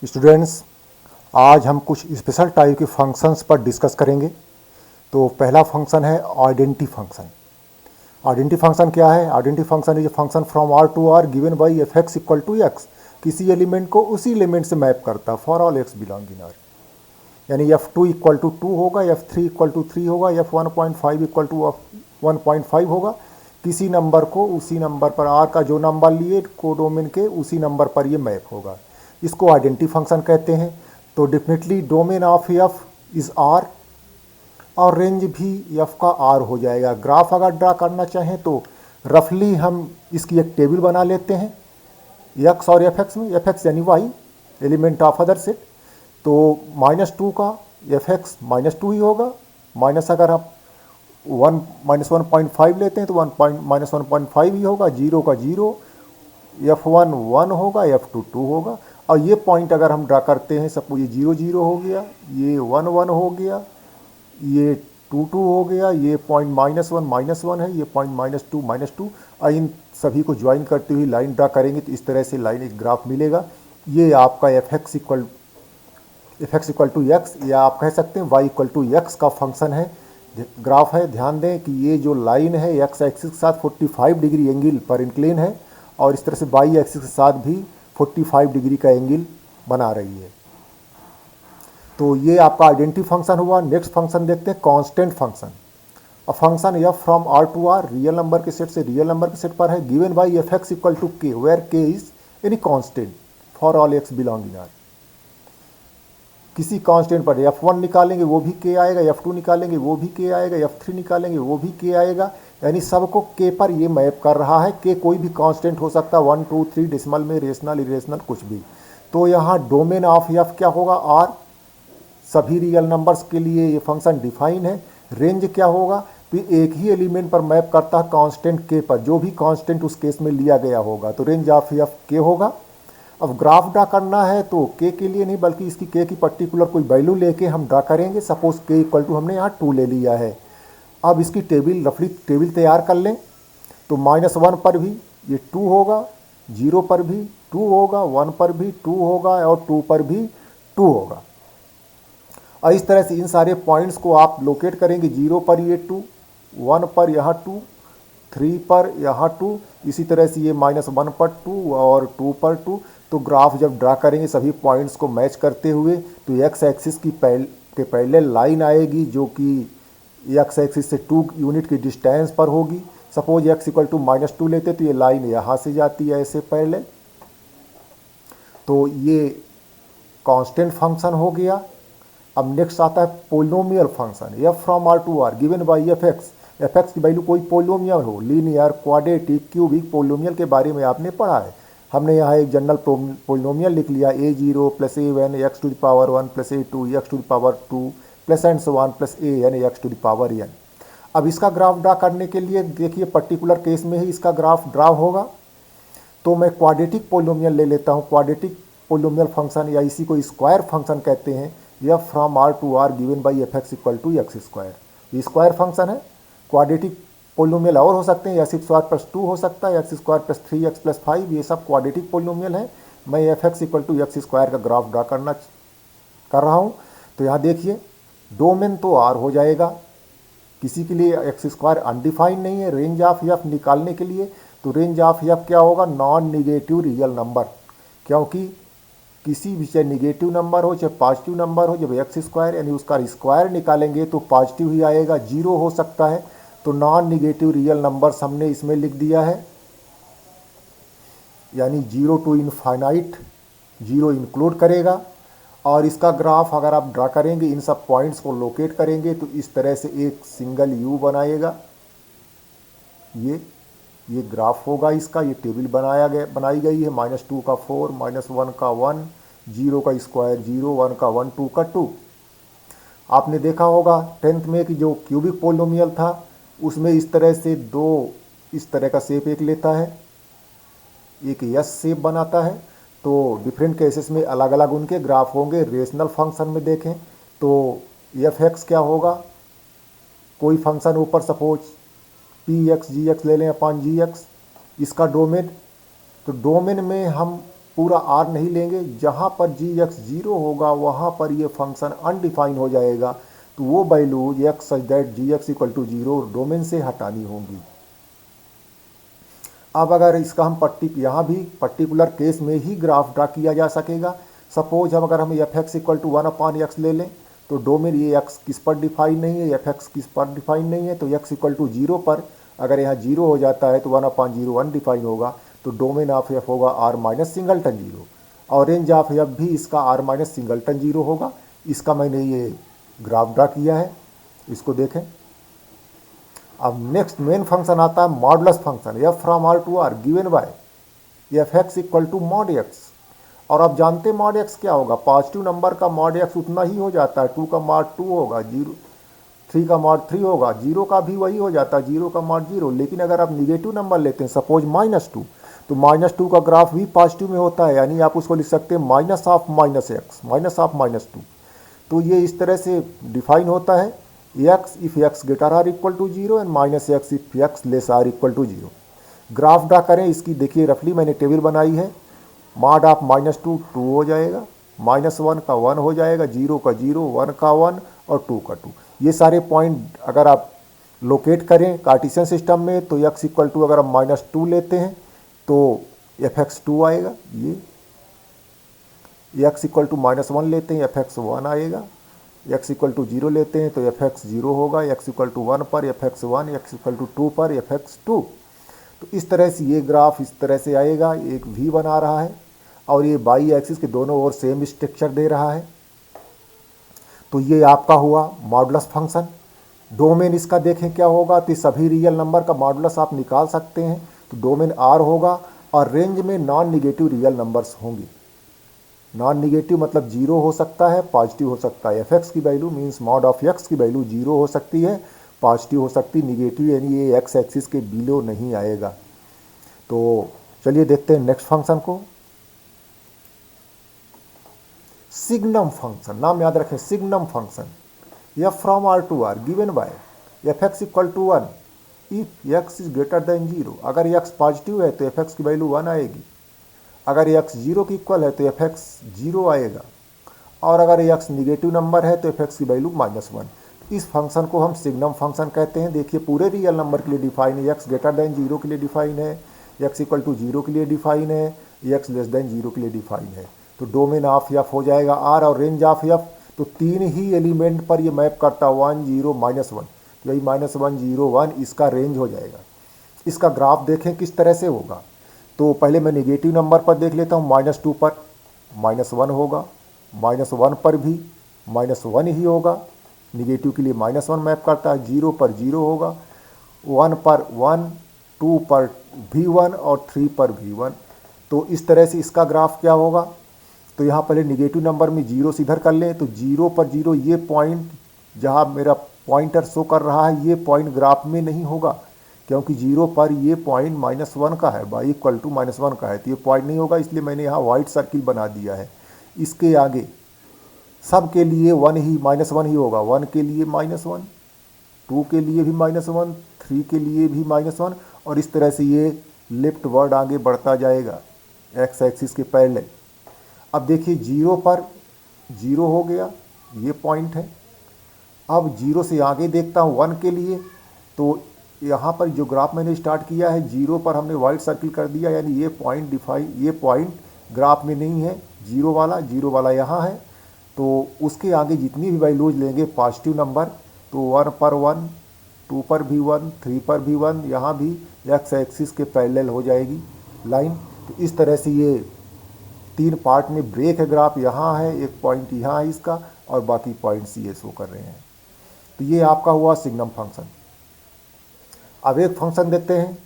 Students, आज हम कुछ स्पेशल टाइप के फंक्शंस पर डिस्कस करेंगे। तो पहला फंक्शन है आइडेंटिटी फंक्शन। आइडेंटिटी फंक्शन क्या है? Identity function is a function from R to R given by F x equal to x. किसी एलिमेंट को उसी एलिमेंट से मैप करता है for all x belong in R. यानी F2 इक्वल टू 2 होगा, F3 इक्वल टू 3 होगा, F1.5 equal to 1.5 होगा। किसी नंबर को उसी नंबर पर आर का जो नंबर लिए कोडोमेन के उसी नंबर पर ये मैप होगा। इसको आइडेंटिटी फंक्शन कहते हैं। तो definitely domain of f is R और रेंज भी एफ का आर हो जाएगा। ग्राफ अगर ड्रा करना चाहें तो रफली हम इसकी एक टेबल बना लेते हैं एक्स और एफ एक्स में। एफ एक्स यानी y element of other set. तो -2 का एफ एक्स -2 ही होगा। माइनस अगर आप 1-1.5 लेते हैं तो -1.5 ही होगा। 0 का 0, F1 1 होगा, F2 2 होगा। और ये पॉइंट अगर हम ड्रा करते हैं, सपोज ये 0 0 हो गया, ये 1 1 हो गया, ये 2 2 हो गया, ये पॉइंट -1 है, ये पॉइंट -2 और इन सभी को ज्वाइन करते हुए लाइन ड्रा करेंगे तो इस तरह से लाइन एक ग्राफ मिलेगा। ये आपका f x equal to x या आप कह सकते हैं वाई इक्वल टू एक्स का फंक्शन है, ग्राफ है। ध्यान दें कि ये जो लाइन है एक्स एक्सिस के साथ 45 डिग्री एंगल पर इंक्लिन है और इस तरह से वाई एक्सिस के साथ भी 45 डिग्री का एंगल बना रही है। तो ये आपका आइडेंटिटी फंक्शन हुआ। नेक्स्ट फंक्शन देखते हैं constant function. A function F from R to R real number के सेट से रियल नंबर के सेट पर है given by F x equal to K where K is any constant for all x belong in R. किसी constant पर F1 निकालेंगे वो भी के आएगा, F2 निकालेंगे वो भी के आएगा, F3 निकालेंगे वो भी के आएगा। यानी सबको के पर ये मैप कर रहा है। के कोई भी कांस्टेंट हो सकता है, 1 2 3 डेसिमल में, रेशनल इरेशनल कुछ भी। तो यहाँ डोमेन ऑफ एफ क्या होगा? आर। सभी रियल नंबर्स के लिए ये फंक्शन डिफाइन है। रेंज क्या होगा? तो एक ही एलिमेंट पर मैप करता है कांस्टेंट के पर, जो भी कांस्टेंट उस केस में लिया गया होगा। तो रेंज ऑफ एफ के होगा। अब ग्राफ ड्रा करना है तो के लिए नहीं बल्कि इसकी के की पर्टिकुलर कोई वैल्यू लेके हम ड्रा करेंगे। सपोज के इक्वल टू हमने यहाँ 2 ले लिया है। अब इसकी टेबल रफली टेबल तैयार कर लें। तो -1 पर भी ये 2 होगा, 0 पर भी 2 होगा, 1 पर भी 2 होगा और 2 पर भी 2 होगा। और इस तरह से इन सारे पॉइंट्स को आप लोकेट करेंगे। 0 पर ये 2, 1 पर यहाँ 2, 3 पर यहाँ 2, इसी तरह से ये -1 पर 2 और 2 पर 2। तो ग्राफ जब ड्रा करेंगे सभी पॉइंट्स को मैच करते हुए तो एक्स एक्सिस की के पैरेलल लाइन आएगी जो कि एक्स एक्सिस से 2 यूनिट की डिस्टेंस पर होगी। सपोज x इक्वल टू -2 लेते तो ये लाइन यहाँ से जाती है ऐसे पैरेलल। तो ये कांस्टेंट फंक्शन हो गया। अब नेक्स्ट आता है polynomial function F from R to R given by F X की वैल्यू कोई पोलिनोमियल हो, लीनियर, क्वाड्रेटिक, क्यूबिक पोलिनोमियल के बारे में आपने पढ़ा है। हमने यहाँ एक जनरल पोलिनोमियल लिख लिया a0 + a1 x to the power 1 + a2 x to the power 2 + and so on + an x to the power n। अब इसका ग्राफ ड्रा करने के लिए देखिए पर्टिकुलर केस में ही इसका ग्राफ ड्रा होगा। तो मैं क्वाड्रेटिक पोलिनोमियल ले लेता हूँ। क्वाड्रेटिक पोलिनोमियल फंक्शन या इसी को स्क्वायर फंक्शन कहते हैं। F from R to R given by F x equal to X square. ये स्क्वायर फंक्शन है। क्वाड्रेटिक पोलिनोमियल और हो सकते हैं, x² + 2 हो सकता है, x² + 3x + 5, ये सब क्वाड्रेटिक पोलिनोमियल है। मैं F x equal to X square का ग्राफ ड्रा कर रहा हूँ। तो यहाँ देखिए डोमेन तो आर हो जाएगा। किसी के लिए x² अनडिफाइंड नहीं है। रेंज ऑफ एफ निकालने के लिए तो रेंज ऑफ एफ क्या होगा? Non negative real number. क्योंकि किसी भी चाहे निगेटिव नंबर हो चाहे पॉजिटिव नंबर हो, जब x² यानी उसका स्क्वायर निकालेंगे तो पॉजिटिव ही आएगा। 0 हो सकता है। तो नॉन निगेटिव रियल नंबर्स हमने इसमें लिख दिया है। यानी 0 टू इनफाइनाइट 0 इंक्लूड करेगा। और इसका ग्राफ अगर आप ड्रा करेंगे, इन सब पॉइंट्स को लोकेट करेंगे तो इस तरह से एक सिंगल यू बनाएगा। ये ग्राफ होगा इसका। ये टेबल बनाई गई है। -2 का 4, -1 का 1, 0 का स्क्वायर 0, 1 का 1, 2 का 2। आपने देखा होगा 10th में कि जो क्यूबिक पोलिनोमियल था उसमें इस तरह से दो इस तरह का शेप एक लेता है, एक यस शेप बनाता है। तो डिफरेंट केसेस में अलग अलग उनके ग्राफ होंगे। रेशनल फंक्शन में देखें तो एफ एक्स क्या होगा? कोई फंक्शन ऊपर सपोज px gx ले लें अपॉन gx, इसका डोमेन। तो डोमेन में हम पूरा आर नहीं लेंगे, जहाँ पर जी एक्स 0 होगा वहाँ पर ये फंक्शन अनडिफाइन हो जाएगा, तो वो value X such that G X equal to 0 domain से हटानी होंगी। अब अगर इसका हम यहाँ भी पर्टिकुलर केस में ही ग्राफ ड्रा किया जा सकेगा। सपोज अगर हम F x equal to 1/x ले लें, तो डोमेन ये एक्स किस पर डिफाइन नहीं है, एफ एक्स किस पर डिफाइन नहीं है, तो एक्स इक्वल टू 0 पर अगर यहाँ 0 हो जाता है तो 1/0 अनडिफाइन होगा, तो डोमेन ऑफ एफ होगा आर माइनस सिंगलटन 0, और रेंज ऑफ एफ भी इसका आर माइनस सिंगलटन 0 होगा। इसका मैंने ये ग्राफ ड्रा किया है, इसको देखें। अब नेक्स्ट मेन फंक्शन आता है modulus function, F from R to R given by F x equal to mod X. और आप जानते मॉड एक्स क्या होगा, पॉजिटिव नंबर का मॉड एक्स उतना ही हो जाता है, 2 का मॉड 2 होगा, 3 का मॉड 3 होगा, 0 का भी वही हो जाता है, 0 का मॉड 0। लेकिन अगर आप निगेटिव नंबर लेते हैं, सपोज -2, तो -2 का ग्राफ भी पॉजिटिव में होता है, यानी आप उसको लिख सकते हैं minus of minus x, minus of -2। तो ये इस तरह से डिफाइन होता है, x if x greater or equal to 0 and -x if x less or equal to 0। Graph draw करें इसकी, देखिए रफली मैंने टेबल बनाई है। मॉड ऑफ -2 2 हो जाएगा, -1 का 1 हो जाएगा, 0 का 0, 1 का 1 और 2 का 2। ये सारे पॉइंट अगर आप लोकेट करें कार्टेशियन सिस्टम में, तो x इक्वल टू अगर हम -2 लेते हैं तो fx 2 आएगा, ये x इक्वल टू -1 लेते हैं fx 1 आएगा, x इक्वल टू 0 लेते हैं तो fx 0 होगा, x इक्वल टू 1 पर fx 1, x इक्वल टू 2 पर fx 2। तो इस तरह से ये ग्राफ इस तरह से आएगा, एक v बना रहा है और ये बाई एक्सिस के दोनों ओर सेम स्ट्रक्चर दे रहा है। तो ये आपका हुआ मॉडुलस फंक्शन। डोमेन इसका देखें क्या होगा, तो सभी रियल नंबर का मॉडुलस आप निकाल सकते हैं, तो डोमेन r होगा और रेंज में नॉन निगेटिव रियल नंबर्स होंगे। नॉन निगेटिव मतलब 0 हो सकता है, पॉजिटिव हो सकता है। एफ एक्स की value means mod of x की वैल्यू 0 हो सकती है, पॉजिटिव हो सकती, निगेटिव यानी ये एक्स एक्सिस के बिलो नहीं आएगा। तो चलिए देखते हैं नेक्स्ट फंक्शन को, सिग्नम फंक्शन। नाम याद रखें, signum function. F from R to R given by F x equal to 1 if X is greater than 0। अगर एक्स पॉजिटिव है तो एफ एक्स की वैल्यू 1 आएगी, अगर x 0 की इक्वल है तो fx 0 आएगा, और अगर x निगेटिव नंबर है तो fx की वैल्यू -1। इस फंक्शन को हम सिग्नम फंक्शन कहते हैं। देखिए पूरे रियल नंबर के लिए डिफाइन है, x ग्रेटर देन 0 के लिए डिफाइन है, x इक्वल टू 0 के लिए डिफाइन है, x लेस देन 0 के लिए डिफाइन है। तो डोमेन ऑफ f हो जाएगा r और रेंज ऑफ f, तो 3 ही एलिमेंट पर ये मैप करता है, 1 0 -1, तो यही -1 0 1 इसका रेंज हो जाएगा। इसका ग्राफ देखें किस तरह से होगा। तो पहले मैं निगेटिव नंबर पर देख लेता हूँ, -2 पर -1 होगा, -1 पर भी -1 ही होगा, निगेटिव के लिए -1 मैप करता है, 0 पर 0 होगा, 1 पर 1, 2 पर भी 1 और 3 पर भी 1। तो इस तरह से इसका ग्राफ क्या होगा। तो यहाँ पहले निगेटिव नंबर में 0 से इधर कर लें, तो 0 पर 0 ये पॉइंट जहाँ मेरा पॉइंटर शो कर रहा है ये पॉइंट ग्राफ में नहीं होगा, क्योंकि 0 पर ये पॉइंट -1 का है, बाई इक्वल टू -1 का है, तो ये पॉइंट नहीं होगा, इसलिए मैंने यहाँ वाइट सर्किल बना दिया है। इसके आगे सब के लिए 1 ही -1 ही होगा, 1 के लिए -1, 2 के लिए भी -1, 3 के लिए भी -1, और इस तरह से ये लेफ्ट वर्ड आगे बढ़ता जाएगा एक्स एक्सिस के पैरेलल। अब देखिए 0 पर 0 हो गया, ये पॉइंट है। अब 0 से आगे देखता हूँ 1 के लिए, तो यहाँ पर जो ग्राफ मैंने स्टार्ट किया है 0 पर हमने वाइट सर्किल कर दिया, यानी ये पॉइंट ग्राफ में नहीं है, 0 वाला यहाँ है। तो उसके आगे जितनी भी वैल्यूज लेंगे पॉजिटिव नंबर, तो 1 पर 1, 2 पर भी 1, 3 पर भी 1, यहाँ भी एक्स एक्सिस के पैरेलल हो जाएगी लाइन। तो इस तरह से ये 3 पार्ट में ब्रेक है ग्राफ, यहाँ है एक पॉइंट, यहाँ है इसका, और बाकी पॉइंट्स ये शो कर रहे हैं। तो ये आपका हुआ सिग्नम फंक्शन। अब एक फंक्शन देखते हैं,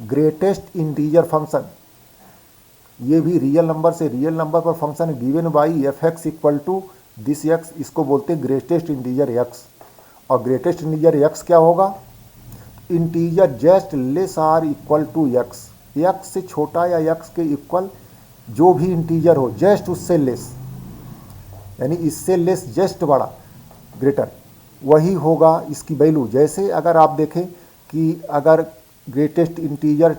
ग्रेटेस्ट इंटीजर फंक्शन। ये भी रियल नंबर से रियल नंबर पर function given by F x equal to this X, इसको बोलते हैं ग्रेटेस्ट इंटीजर एक्स। और ग्रेटेस्ट इंटीजर एक्स क्या होगा, integer just less or equal to X, X से छोटा या एक्स के इक्वल जो भी इंटीजर हो, जस्ट उससे लेस, यानी इससे लेस जस्ट बड़ा, ग्रेटर, वही होगा इसकी वैल्यू। जैसे अगर आप देखें कि अगर ग्रेटेस्ट इंटीजर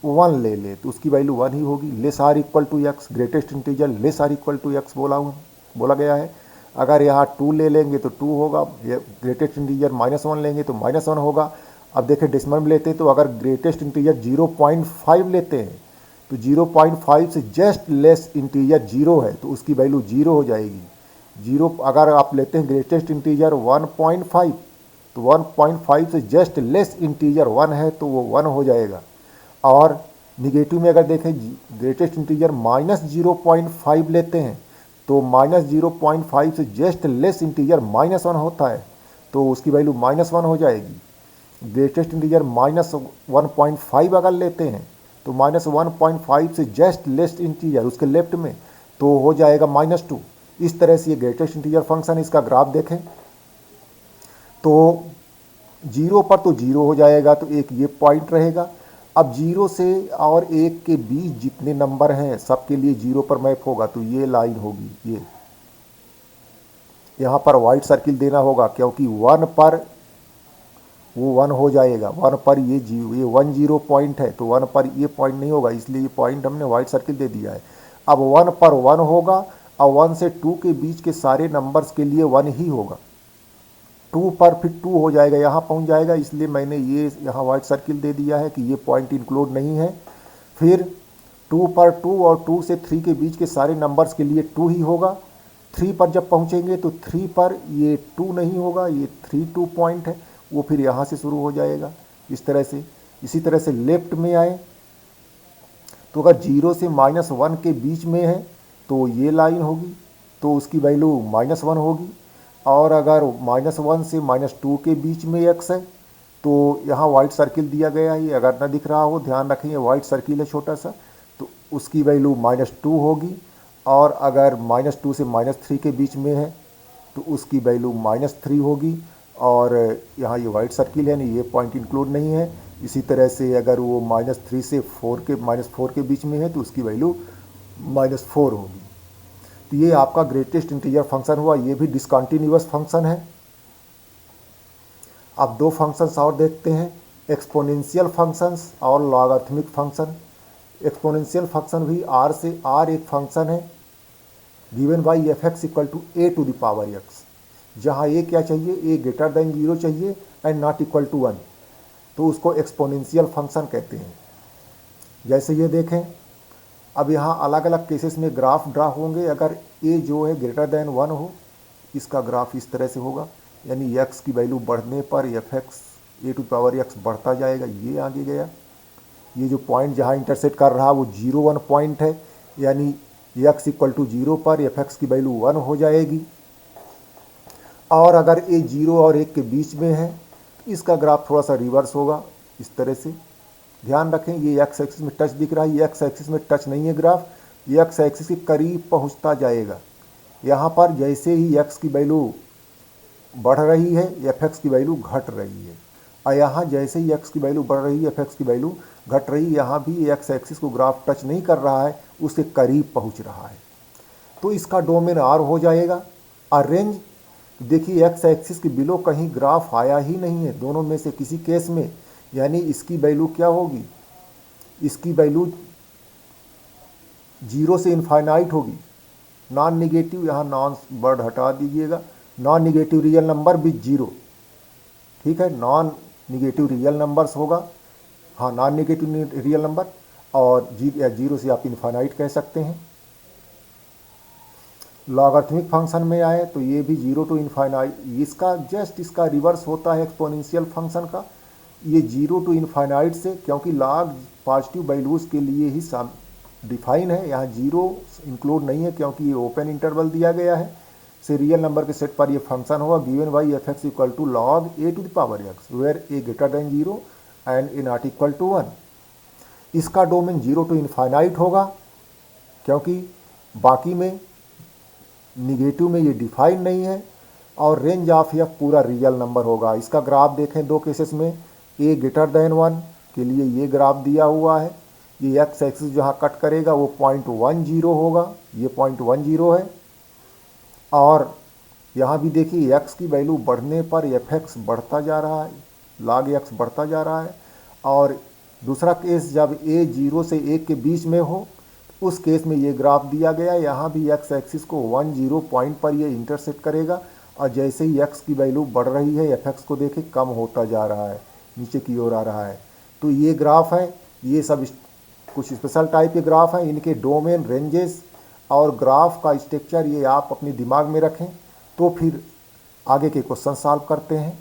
1 ले ले तो उसकी वैल्यू 1 ही होगी। Less or equal to X, greatest integer less or equal to X बोला गया है। अगर यहाँ 2 ले लेंगे तो 2 होगा, ग्रेटेस्ट इंटीजर -1 लेंगे तो -1 होगा। अब देखें डेसिमल में लेते हैं तो अगर ग्रेटेस्ट इंटीजर 0.5 लेते हैं तो 0.5 से जस्ट लेस इंटीजर 0 है तो उसकी वैल्यू 0 हो जाएगी। 0 अगर आप लेते हैं ग्रेटेस्ट इंटीजर 1.5 तो 1.5 से जस्ट लेस इंटीजर 1 है तो वो 1 हो जाएगा। और निगेटिव में अगर देखें ग्रेटेस्ट इंटीजर -0.5 लेते हैं तो -0.5 से जस्ट लेस इंटीजर -1 होता है तो उसकी वैल्यू -1 हो जाएगी। ग्रेटेस्ट इंटीजर -1.5 अगर लेते हैं तो -1.5 से जस्ट लेस इंटीजर उसके लेफ्ट में तो हो जाएगा -2। इस तरह से ये ग्रेटेस्ट इंटीजर फंक्शन, इसका ग्राफ देखें तो 0 पर तो 0 हो जाएगा तो एक ये पॉइंट रहेगा। अब 0 से और 1 के बीच जितने नंबर हैं सबके लिए 0 पर मैप होगा तो ये लाइन होगी, ये यहाँ पर वाइट सर्किल देना होगा क्योंकि 1 पर वो 1 हो जाएगा। 1 पर ये 1 0 पॉइंट है तो 1 पर ये पॉइंट नहीं होगा, इसलिए ये पॉइंट हमने वाइट सर्किल दे दिया है। अब 1 पर 1 होगा और 1 से 2 के बीच के सारे नंबर्स के लिए 1 ही होगा। 2 पर फिर 2 हो जाएगा, यहाँ पहुँच जाएगा, इसलिए मैंने ये यहाँ वाइट सर्किल दे दिया है कि ये पॉइंट इंक्लूड नहीं है। फिर 2 पर 2 और 2 से 3 के बीच के सारे नंबर्स के लिए 2 ही होगा। 3 पर जब पहुँचेंगे तो 3 पर ये 2 नहीं होगा, ये 2 पॉइंट है, वो फिर यहाँ से शुरू हो जाएगा इस तरह से। इसी तरह से लेफ्ट में आए तो अगर 0 से -1 के बीच में है तो ये लाइन होगी तो उसकी वैल्यू -1 होगी। और अगर -1 से -2 के बीच में x है तो यहाँ वाइट सर्किल दिया गया है, अगर ना दिख रहा हो ध्यान रखें, ये वाइट सर्किल है छोटा सा, तो उसकी वैल्यू -2 होगी। और अगर -2 से -3 के बीच में है तो उसकी वैल्यू -3 होगी। और यहाँ ये वाइट सर्किल है नहीं, ये पॉइंट इंक्लूड नहीं है। इसी तरह से अगर वो -3 से -4 के बीच में है तो उसकी वैल्यू -4 होगी। तो ये आपका ग्रेटेस्ट इंटीजर फंक्शन हुआ, ये भी डिसकंटिन्यूअस फंक्शन है। अब दो फंक्शंस और देखते हैं, एक्सपोनेंशियल फंक्शंस और लॉगरिथमिक फंक्शन। एक्सपोनेंशियल फंक्शन भी r से r एक फंक्शन है given by f(x) = a to the power x, जहाँ a क्या चाहिए, a ग्रेटर देन 0 चाहिए एंड नॉट इक्वल टू 1, तो उसको एक्सपोनेंशियल फंक्शन कहते हैं। जैसे ये देखें, अब यहाँ अलग अलग केसेस में ग्राफ ड्रा होंगे। अगर a जो है ग्रेटर देन 1 हो, इसका ग्राफ इस तरह से होगा, यानी x की वैल्यू बढ़ने पर f(x) a to power x बढ़ता जाएगा, ये आगे गया। ये जो पॉइंट जहाँ इंटरसेक्ट कर रहा वो 0 1 पॉइंट है, यानी x = 0 पर f(x) की वैल्यू 1 हो जाएगी। और अगर a 0 और 1 के बीच में है तो इसका ग्राफ थोड़ा सा रिवर्स होगा इस तरह से। ध्यान रखें, ये x एक्सिस में टच दिख रहा है, ये x एक्सिस में टच नहीं है ग्राफ, ये x एक्सिस के करीब पहुंचता जाएगा। यहाँ पर जैसे ही x की वैल्यू बढ़ रही है f(x) की वैल्यू घट रही है, और यहाँ जैसे ही x की वैल्यू बढ़ रही है f(x) की वैल्यू घट रही है। यहाँ भी x एक्सिस को ग्राफ टच नहीं कर रहा है, उसके करीब पहुँच रहा है, तो इसका डोमेन r हो जाएगा। और रेंज देखिए, x एक्सिस के बिलो कहीं ग्राफ आया ही नहीं है दोनों में से किसी केस में, यानी इसकी वैल्यू क्या होगी, इसकी वैल्यू 0 से इनफाइनाइट होगी। नॉन निगेटिव, यहाँ नॉन वर्ड हटा दीजिएगा, non negative real number with 0, ठीक है, नॉन निगेटिव रियल नंबर्स होगा, हाँ नॉन निगेटिव रियल नंबर, और 0 से आप इनफाइनाइट कह सकते हैं। लॉगरिथमिक फंक्शन में आए तो ये भी 0 टू इनफाइनाइट, इसका रिवर्स होता है एक्सपोनेंशियल फंक्शन का। ये 0 टू इनफाइनाइट से, क्योंकि लॉग पॉजिटिव वैल्यूज़ के लिए ही डिफाइन है, यहाँ 0 इंक्लूड नहीं है क्योंकि ये ओपन इंटरवल दिया गया है, से रियल नंबर के सेट पर ये फंक्शन होगा given by f(x) = log a to the power x, where a greater than 0 and a not equal to 1। इसका डोमेन 0 टू इनफाइनाइट होगा, क्योंकि बाकी में निगेटिव में ये डिफाइन नहीं है, और रेंज ऑफ f पूरा रियल नंबर होगा। इसका ग्राफ देखें दो केसेस में, a ग्रेटर देन 1 के लिए ये ग्राफ दिया हुआ है, ये x एक्सिस जहाँ कट करेगा वो 0.10 होगा, ये 0.10 है। और यहाँ भी देखिए x की वैल्यू बढ़ने पर f(x) बढ़ता जा रहा है, log x बढ़ता जा रहा है, और दूसरा केस जब ए 0 से 1 के बीच में हो, उस केस में ये ग्राफ दिया गया। यहाँ भी एक्स एक्सिस को 10 पॉइंट पर ये इंटरसेक्ट करेगा और जैसे ही एक्स की वैल्यू बढ़ रही है, एफ एक्स को देखें कम होता जा रहा है, नीचे की ओर आ रहा है। तो ये ग्राफ है, ये सब कुछ स्पेशल टाइप के ग्राफ हैं, इनके डोमेन, रेंजेस और ग्राफ का स्ट्रक्चर ये आप अपने दिमाग में रखें। तो फिर आगे के क्वेश्चन सॉल्व करते हैं।